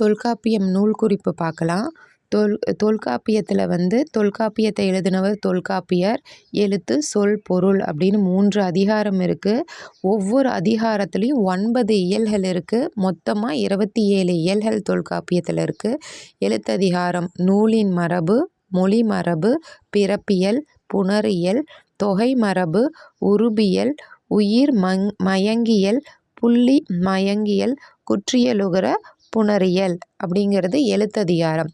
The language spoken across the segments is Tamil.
தொல்காப்பியம் நூல் குறிப்பு பார்க்கலாம். தொல்காப்பியத்தில் தொல்காப்பியத்தை எழுதினவர் தொல்காப்பியர். எழுத்து, சொல், பொருள் அப்படின்னு 3 அதிகாரம் இருக்குது. ஒவ்வொரு அதிகாரத்துலேயும் 9 இயல்கள் இருக்குது. மொத்தமாக 27 இயல்கள் தொல்காப்பியத்தில் இருக்குது. எழுத்ததிகாரம் நூலின் மரபு, மொழி மரபு, பிறப்பியல், புணரியல், தொகை மரபு, உருபியல், உயிர் மயங்கியல், புள்ளி மயங்கியல், குற்றியலுகர புணரியல் அப்படிங்கிறது எழுத்ததிகாரம்.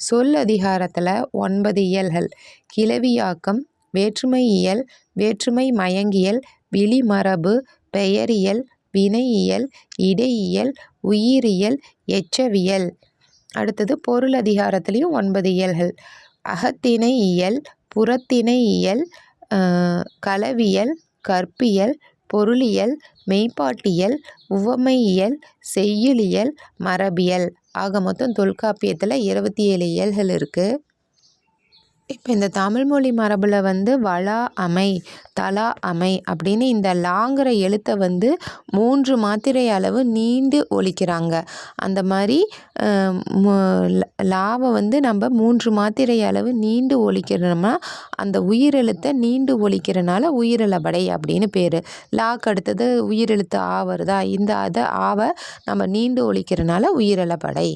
சொல் அதிகாரத்தில் 9 இயல்கள். கிளவியாக்கம், வேற்றுமை இயல், வேற்றுமை மயங்கியல், விளிமரபு, பெயரியல், வினையியல், இடையியல், உயிரியல், எச்சவியல். அடுத்தது பொருள் அதிகாரத்துலேயும் 9 இயல்கள். அகத்திணை இயல், புறத்திணை இயல், களவியல், கற்பியல், பொருளியல், மெய்ப்பாட்டியல், உவமையியல், செய்யுளியல், மரபியல். ஆக மொத்தம் தொல்காப்பியத்தில் 27 இயல்கள் இருக்குது. இப்போ இந்த தமிழ்மொழி மரபில் வளா அமை, தலா அமை அப்படின்னு இந்த லாங்கிற எழுத்தை 3 மாத்திரை அளவு நீண்டு ஒலிக்கிறாங்க. அந்த மாதிரி லாவை நம்ம 3 மாத்திரை அளவு நீண்டு ஒலிக்கிறோம்னா அந்த உயிரெழுத்தை நீண்டு ஒலிக்கிறனால உயிரிழபடை அப்படின்னு பேர். லாக்கு அடுத்தது உயிரெழுத்து ஆ வருதா, இந்த ஆவை நம்ம நீண்டு ஒலிக்கிறனால உயிரிழபடை.